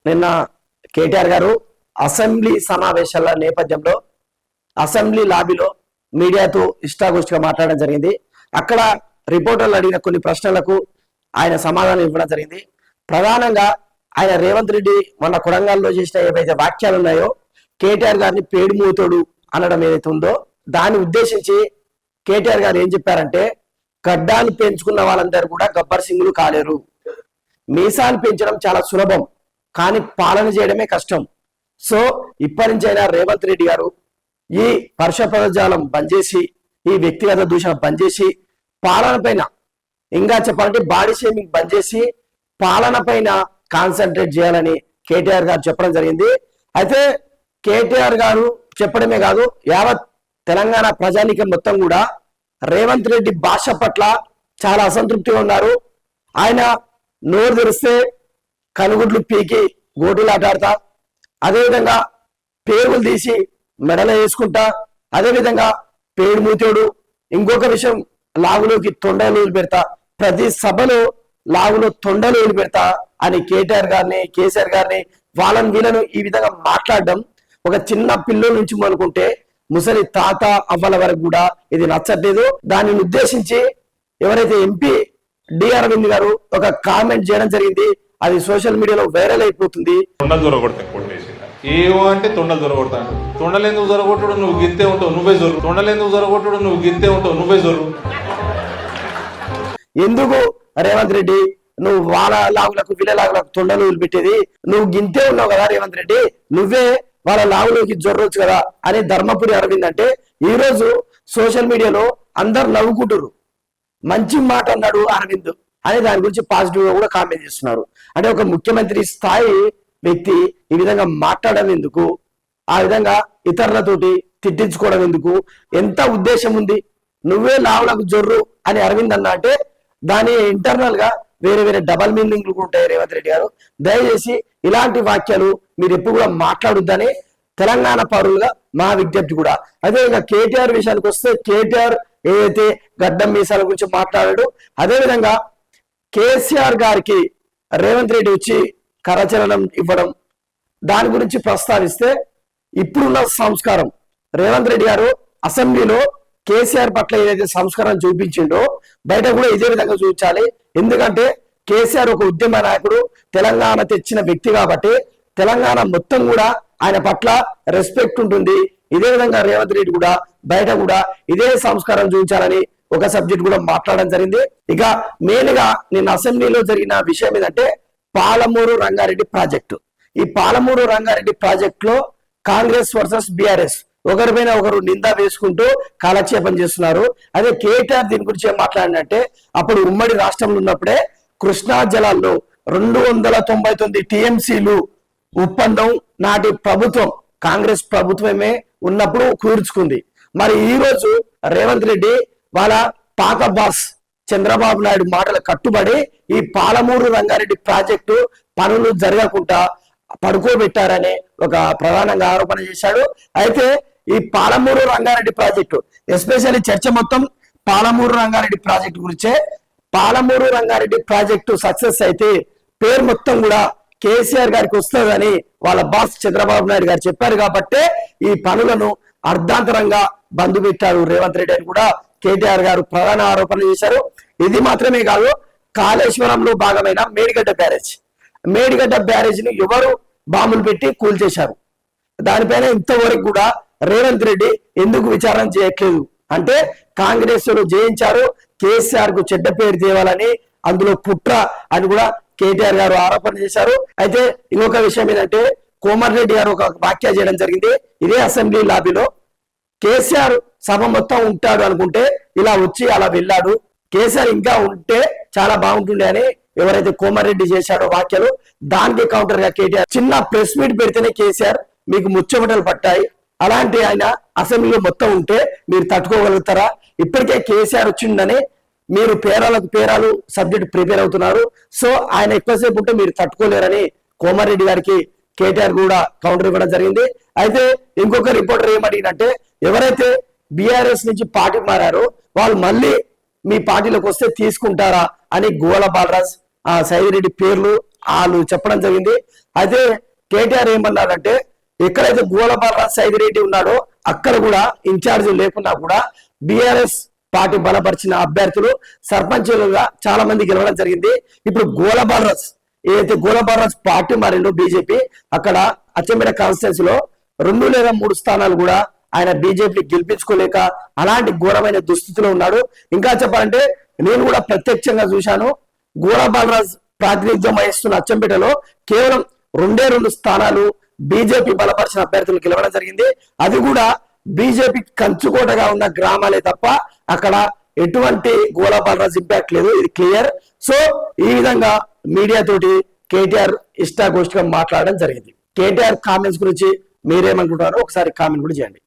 నిన్న కేటీఆర్ గారు అసెంబ్లీ సమావేశాల నేపథ్యంలో అసెంబ్లీ లాబీలో మీడియాతో ఇష్టాగోష్ఠిగా మాట్లాడడం జరిగింది. అక్కడ రిపోర్టర్లు అడిగిన కొన్ని ప్రశ్నలకు ఆయన సమాధానం ఇవ్వడం జరిగింది. ప్రధానంగా ఆయన రేవంత్ రెడ్డి మన కొడంగల్లో చేసిన ఏవైతే వాక్యాలు ఉన్నాయో, కేటీఆర్ గారిని పేడుమూతోడు అనడం ఏదైతే ఉందో దాన్ని ఉద్దేశించి కేటీఆర్ గారు ఏం చెప్పారంటే, గడ్డాలు పెంచుకున్న వాళ్ళందరూ కూడా గబ్బర్ సింగులు కాలేరు, మీసాలు పెంచడం చాలా సులభం కానీ పాలన చేయడమే కష్టం. సో ఇప్పటి నుంచైనా రేవంత్ రెడ్డి గారు ఈ పరుష పదజాలం బంద్ చేసి, ఈ వ్యక్తిగత దూషణ బంద్ చేసి, పాలన పైన ఇంకా చెప్పాలంటే బాడీ షేమింగ్ బంద్ చేసి పాలన పైన కాన్సన్ట్రేట్ చేయాలని కేటీఆర్ గారు చెప్పడం జరిగింది. అయితే కేటీఆర్ గారు చెప్పడమే కాదు, యావత్ తెలంగాణ ప్రజానీకం మొత్తం కూడా రేవంత్ రెడ్డి భాష పట్ల చాలా అసంతృప్తిగా ఉన్నారు. ఆయన నోరు తెరిస్తే కనుగుడ్లు పీకి గోటులాట ఆడతా, అదేవిధంగా పేగులు తీసి మెడలో వేసుకుంటా, అదేవిధంగా పేడు మూతోడు, ఇంకొక విషయం లాగులోకి తొండలు పెడతా, ప్రతి సభలో లాగులో తొండలు పెడతా అని కేటీఆర్ గారిని, కేసీఆర్ గారిని, వాళ్ళని వీళ్ళను ఈ విధంగా మాట్లాడడం ఒక చిన్న పిల్లల నుంచి అనుకుంటే ముసలి తాత అవ్వల వరకు కూడా ఇది నచ్చట్లేదు. దానిని ఉద్దేశించి ఎవరైతే ఎంపీ డి అరవింద్ గారు ఒక కామెంట్ చేయడం జరిగింది. అది సోషల్ మీడియాలో వైరల్ అయిపోతుంది. ఏమో అంటే తొండలు దొరకొడతాను. తొండలేందుకు దొరకొట్టడు, నువ్వు గిత్తే ఉంటావు నువ్వే జొర్రు. తొండలేందుకు దొరకొట్టడు, నువ్వు గిత్తే ఉంటావు నువ్వే జొర్రు. ఎందుకు రేవంత్ రెడ్డి నువ్వు వాళ్ళ లాగులకు వీళ్ళ లాగులకు తొండలు పెట్టేది? నువ్వు గింతే ఉన్నావు కదా రేవంత్ రెడ్డి, నువ్వే వాళ్ళ లాగులోకి జొర్రొచ్చు కదా అని ధర్మపురి అరవింద్ అంటే, ఈ రోజు సోషల్ మీడియాలో అందరు నవ్వుకుంటారు. మంచి మాట అన్నాడు అరవింద్ అని దాని గురించి పాజిటివ్ గా కూడా కామెంట్ చేస్తున్నారు. అంటే ఒక ముఖ్యమంత్రి స్థాయి వ్యక్తి ఈ విధంగా మాట్లాడడం ఎందుకు, ఆ విధంగా ఇతరులతోటి తిట్టించుకోవడం ఎందుకు, ఎంత ఉద్దేశం ఉంది? నువ్వే లావులకు జొర్రు అని అరవింద్ అన్నా అంటే దాని ఇంటర్నల్ గా వేరే వేరే డబల్ మీనింగ్లు ఉంటాయి. రేవంత్ రెడ్డి గారు దయచేసి ఇలాంటి వాక్యాలు మీరు ఎప్పుడు కూడా మాట్లాడొద్దని తెలంగాణ పౌరులుగా మా విజ్ఞప్తి కూడా. అదేవిధంగా కేటీఆర్ విషయానికి వస్తే, కేటీఆర్ ఏదైతే గడ్డం మీసాల గురించి మాట్లాడాడు, అదేవిధంగా కేసీఆర్ గారికి రేవంత్ రెడ్డి వచ్చి కరచలనం ఇవ్వడం, దాని గురించి ప్రస్తావిస్తే ఇప్పుడున్న సంస్కారం రేవంత్ రెడ్డి గారు అసెంబ్లీలో కేసీఆర్ పట్ల ఏదైతే సంస్కారం చూపించిండో బయట కూడా ఇదే విధంగా చూపించాలి. ఎందుకంటే కేసీఆర్ ఒక ఉద్యమ నాయకుడు, తెలంగాణ తెచ్చిన వ్యక్తి కాబట్టి తెలంగాణ మొత్తం కూడా ఆయన పట్ల రెస్పెక్ట్ ఉంటుంది. ఇదే విధంగా రేవంత్ రెడ్డి కూడా బయట కూడా ఇదే సంస్కారం చూపించాలని ఒక సబ్జెక్ట్ కూడా మాట్లాడడం జరిగింది. ఇక మెయిన్ గా నిన్న అసెంబ్లీలో జరిగిన విషయం ఏంటంటే పాలమూరు రంగారెడ్డి ప్రాజెక్టు. ఈ పాలమూరు రంగారెడ్డి ప్రాజెక్ట్ లో కాంగ్రెస్ వర్సెస్ బీఆర్ఎస్ ఒకరిపైన ఒకరు నింద వేసుకుంటూ కాలక్షేపం చేస్తున్నారు. అదే కేటీఆర్ దీని గురించి ఏం మాట్లాడినంటే, అప్పుడు ఉమ్మడి రాష్ట్రంలో ఉన్నప్పుడే కృష్ణా జలాల్లో 299 టీఎంసీలు ఒప్పందం నాటి ప్రభుత్వం, కాంగ్రెస్ ప్రభుత్వమే ఉన్నప్పుడు కూర్చుకుంది. మరి ఈ రోజు రేవంత్ రెడ్డి వాళ్ళ పాత బాస్ చంద్రబాబు నాయుడు మాటలు కట్టుబడి ఈ పాలమూరు రంగారెడ్డి ప్రాజెక్టు పనులు జరగకుండా పడుకోబెట్టారని ఒక ప్రధానంగా ఆరోపణ చేశాడు. అయితే ఈ పాలమూరు రంగారెడ్డి ప్రాజెక్టు ఎస్పెషల్లీ చర్చ మొత్తం పాలమూరు రంగారెడ్డి ప్రాజెక్టు గురించే. పాలమూరు రంగారెడ్డి ప్రాజెక్టు సక్సెస్ అయితే పేరు మొత్తం కూడా కేసీఆర్ గారికి వస్తుందని వాళ్ళ బాస్ చంద్రబాబు నాయుడు గారు చెప్పారు కాబట్టే ఈ పనులను అర్ధాంతరంగా బంద్ పెట్టారు రేవంత్ రెడ్డి అని కూడా కేటీఆర్ గారు ప్రధాన ఆరోపణలు చేశారు. ఇది మాత్రమే కాదు, కాళేశ్వరంలో భాగమైన మేడిగడ్డ బ్యారేజ్ ని ఎవరు బాంబులు పెట్టి కూల్చేశారు, దానిపైన ఇంతవరకు కూడా రేవంత్ రెడ్డి ఎందుకు విచారణ చేయట్లేదు అంటే కాంగ్రెస్ లో జయించారు, కేసీఆర్ కు చెడ్డ పేరు తేవాలని అందులో కుట్ర అని కూడా కేటీఆర్ గారు ఆరోపణ చేశారు. అయితే ఇంకొక విషయం ఏంటంటే, కోమటిరెడ్డి గారు ఒక వ్యాఖ్య చేయడం జరిగింది ఇదే అసెంబ్లీ లాబీలో. కేసీఆర్ సభ మొత్తం ఉంటాడు అనుకుంటే ఇలా వచ్చి అలా వెళ్ళాడు, కేసీఆర్ ఇంకా ఉంటే చాలా బాగుంటుండే అని ఎవరైతే కోమారెడ్డి చేశాడో వ్యాఖ్యలు, దానికి కౌంటర్ గా కేటీఆర్ చిన్న ప్రెస్ మీట్ పెడితేనే కేసీఆర్ మీకు ముచ్చమటలు పట్టాయి, అలాంటి ఆయన అసెంబ్లీలో మొత్తం ఉంటే మీరు తట్టుకోగలుగుతారా? ఇప్పటికే కేసీఆర్ వచ్చిందని మీరు పేరాలు సబ్జెక్ట్ ప్రిపేర్ అవుతున్నారు, సో ఆయన ఎక్కువసేపు ఉంటే మీరు తట్టుకోలేరని కోమారెడ్డి గారికి కేటీఆర్ కూడా కౌంటర్ ఇవ్వడం జరిగింది. అయితే ఇంకొక రిపోర్టర్ ఏమడిగినంటే, ఎవరైతే బీఆర్ఎస్ నుంచి పార్టీ మారారో వాళ్ళు మళ్ళీ మీ పార్టీలోకి వస్తే తీసుకుంటారా అని గోల బాలరాజ్ ఆ సైదిరెడ్డి పేర్లు వాళ్ళు చెప్పడం జరిగింది. అయితే కేటీఆర్ ఏమన్నాడంటే ఎక్కడైతే గోలబాలరాజ్ సైదిరెడ్డి ఉన్నాడో అక్కడ కూడా ఇన్ఛార్జ్ లేకున్నా కూడా బీఆర్ఎస్ పార్టీ బలపరిచిన అభ్యర్థులు సర్పంచులుగా చాలా మంది గెలవడం జరిగింది. ఇప్పుడు గోలబాలరాజ్ ఏదైతే గోలబాలరాజ్ పార్టీ మారిండో బీజేపీ, అక్కడ అచ్చంపేట కాన్స్టిట్యున్సీ లో 2 లేదా 3 స్థానాలు కూడా ఆయన బీజేపీ గెలిపించుకోలేక అలాంటి ఘోరమైన దుస్థితిలో ఉన్నాడు. ఇంకా చెప్పాలంటే నేను కూడా ప్రత్యక్షంగా చూశాను. గోలబాలరాజ్ ప్రాతినిధ్యం వహిస్తున్న అచ్చంపేటలో కేవలం 2 స్థానాలు బీజేపీ బలపరిచిన అభ్యర్థులు గెలవడం జరిగింది. అది కూడా బీజేపీ కంచుకోటగా ఉన్న గ్రామాలే తప్ప అక్కడ ఎటువంటి గోలబాలరాజ్ ఇంపాక్ట్ లేదు, ఇది క్లియర్. సో ఈ విధంగా మీడియా తోటి కేటీఆర్ ఇష్టాగోష్ఠిగా మాట్లాడడం జరిగింది. కేటీఆర్ కామెంట్స్ గురించి మీరేమనుకుంటారో ఒకసారి కామెంట్ కూడా చేయండి.